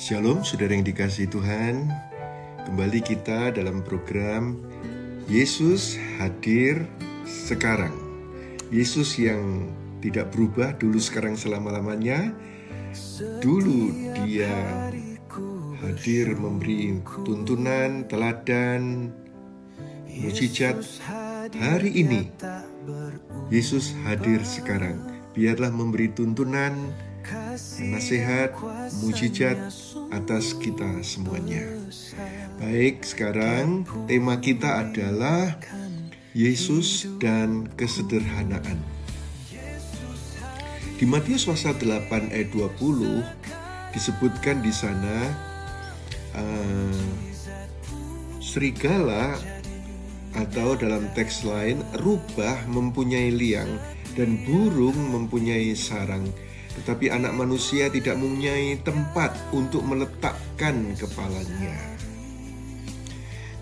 Shalom saudara yang dikasihi Tuhan. Kembali kita dalam program Yesus Hadir Sekarang. Yesus yang tidak berubah dulu, sekarang, selama-lamanya. Dulu dia hadir memberi tuntunan, teladan, mukjizat. Hari ini Yesus hadir sekarang. Biarlah memberi tuntunan, nasihat, mukjizat atas kita semuanya. Baik, sekarang tema kita adalah Yesus dan kesederhanaan. Di Matius pasal 8 ayat 20 disebutkan di sana serigala, atau dalam teks lain, rubah mempunyai liang dan burung mempunyai sarang, tetapi anak manusia tidak mempunyai tempat untuk meletakkan kepalanya.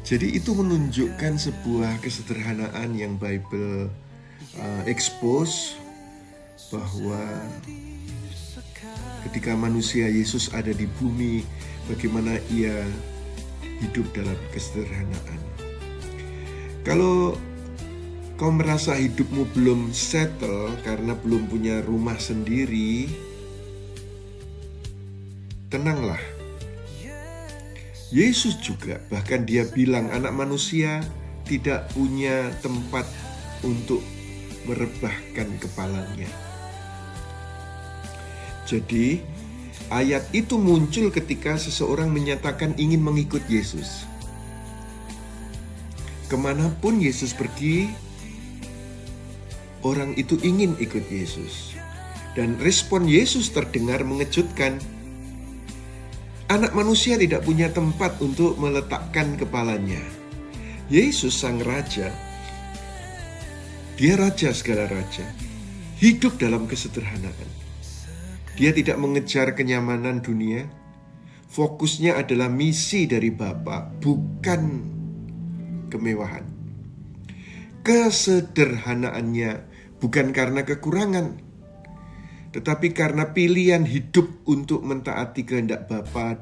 Jadi itu menunjukkan sebuah kesederhanaan yang Bible expose, bahwa ketika manusia Yesus ada di bumi, bagaimana ia hidup dalam kesederhanaan. Kalau kau merasa hidupmu belum settle karena belum punya rumah sendiri, tenanglah. Yesus juga, bahkan dia bilang anak manusia tidak punya tempat untuk merebahkan kepalanya. Jadi ayat itu muncul ketika seseorang menyatakan ingin mengikut Yesus. Kemanapun Yesus pergi, orang itu ingin ikut Yesus. Dan respon Yesus terdengar mengejutkan. Anak manusia tidak punya tempat untuk meletakkan kepalanya. Yesus sang raja, dia raja segala raja, hidup dalam kesederhanaan. Dia tidak mengejar kenyamanan dunia. Fokusnya adalah misi dari Bapa, bukan kemewahan. Kesederhanaannya bukan karena kekurangan, tetapi karena pilihan hidup untuk mentaati kehendak Bapa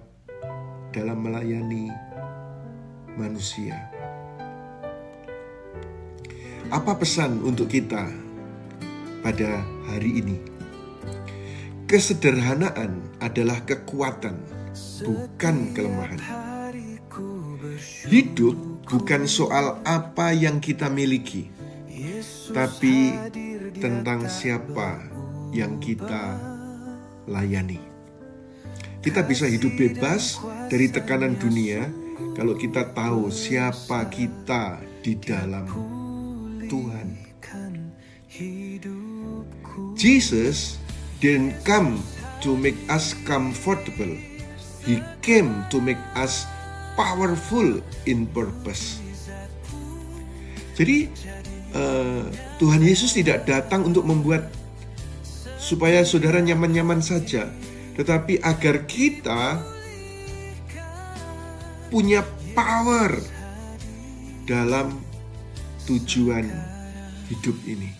dalam melayani manusia. Apa pesan untuk kita pada hari ini? Kesederhanaan adalah kekuatan, bukan kelemahan. Hidup bukan soal apa yang kita miliki, tapi tentang siapa yang kita layani. Kita bisa hidup bebas dari tekanan dunia kalau kita tahu siapa kita di dalam Tuhan. Jesus didn't come to make us comfortable. He came to make us powerful in purpose. Jadi Tuhan Yesus tidak datang untuk membuat supaya saudara nyaman-nyaman saja, tetapi agar kita punya power dalam tujuan hidup ini.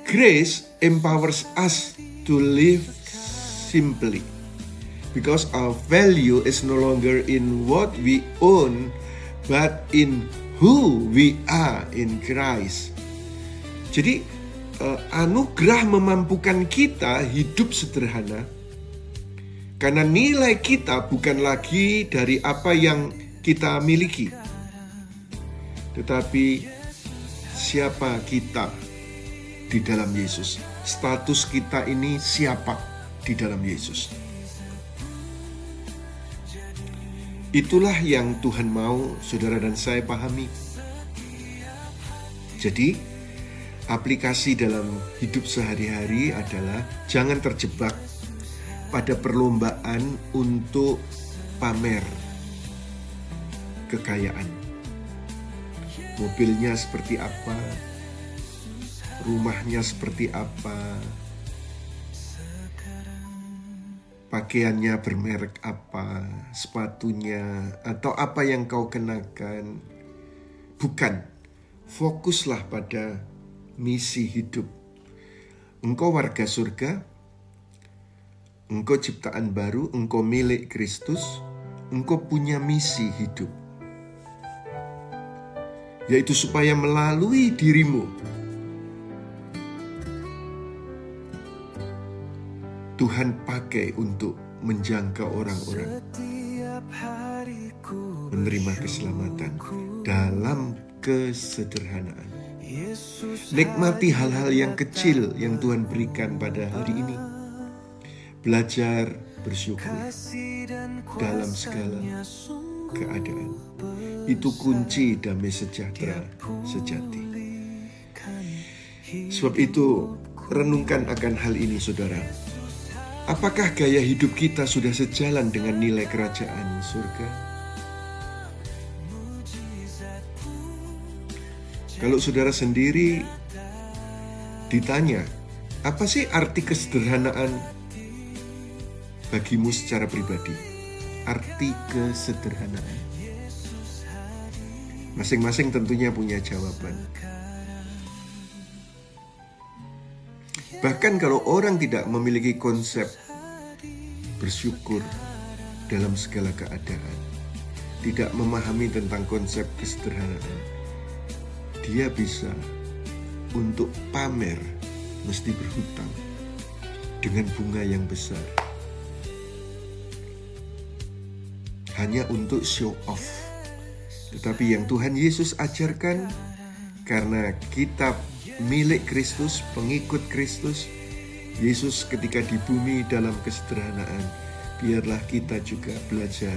Grace empowers us to live simply, because our value is no longer in what we own, but in who we are in Christ. Jadi anugerah memampukan kita hidup sederhana, karena nilai kita bukan lagi dari apa yang kita miliki, tetapi siapa kita di dalam Yesus. Status kita ini siapa di dalam Yesus. Itulah yang Tuhan mau saudara dan saya pahami. Jadi, aplikasi dalam hidup sehari-hari adalah jangan terjebak pada perlombaan untuk pamer kekayaan. Mobilnya seperti apa, rumahnya seperti apa, pakaiannya bermerek apa, sepatunya, atau apa yang kau kenakan. Bukan, fokuslah pada misi hidup. Engkau warga surga, Engkau ciptaan baru, engkau milik Kristus, engkau punya misi hidup, yaitu supaya melalui dirimu Tuhan pakai untuk menjangkau orang-orang menerima keselamatan dalam kesederhanaan. Nikmati hal-hal yang kecil yang Tuhan berikan pada hari ini. Belajar bersyukur dalam segala keadaan. Itu kunci damai sejahtera sejati. Sebab itu, renungkan akan hal ini, saudara. Apakah gaya hidup kita sudah sejalan dengan nilai kerajaan surga? Kalau saudara sendiri ditanya, apa sih arti kesederhanaan bagimu secara pribadi? Arti kesederhanaan. Masing-masing tentunya punya jawaban. Bahkan kalau orang tidak memiliki konsep bersyukur dalam segala keadaan, tidak memahami tentang konsep kesederhanaan, dia bisa untuk pamer mesti berhutang dengan bunga yang besar, hanya untuk show off. Tetapi yang Tuhan Yesus ajarkan, karena kita milik Kristus, pengikut Kristus, Yesus ketika di bumi dalam kesederhanaan, biarlah kita juga belajar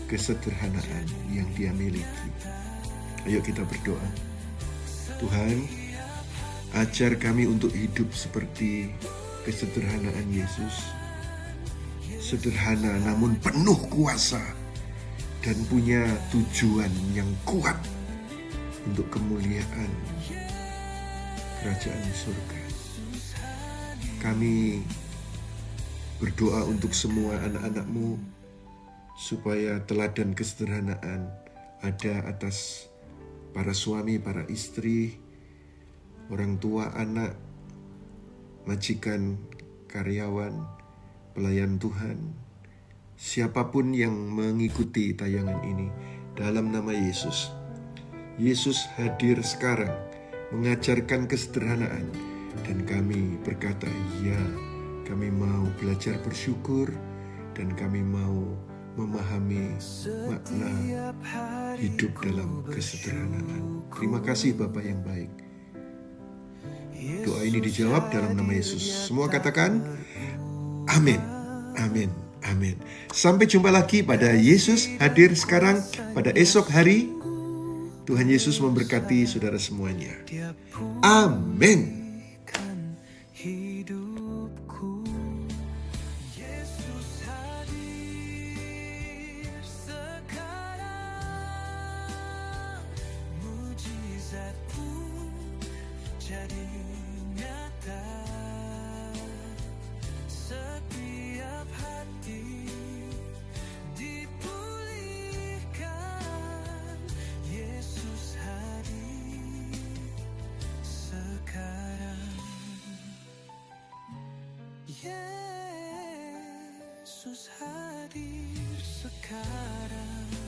kesederhanaan yang Dia miliki. Ayo kita berdoa. Tuhan, ajar kami untuk hidup seperti kesederhanaan Yesus. Sederhana namun penuh kuasa dan punya tujuan yang kuat untuk kemuliaan kerajaan surga. Kami berdoa untuk semua anak-anak-Mu supaya teladan kesederhanaan ada atas para suami, para istri, orang tua, anak, majikan, karyawan, pelayan Tuhan, siapapun yang mengikuti tayangan ini, dalam nama Yesus. Yesus hadir sekarang mengajarkan kesederhanaan, dan kami berkata, ya, kami mau belajar bersyukur, dan kami mau memahami makna hidup dalam kesederhanaan. Terima kasih Bapa yang baik. Doa ini dijawab dalam nama Yesus. Semua katakan, amin, amin, amin. Sampai jumpa lagi pada Yesus hadir sekarang pada esok hari. Tuhan Yesus memberkati saudara semuanya. Amin. Jadi nyata, setiap hati dipulihkan. Yesus hadir sekarang. Yesus hadir sekarang.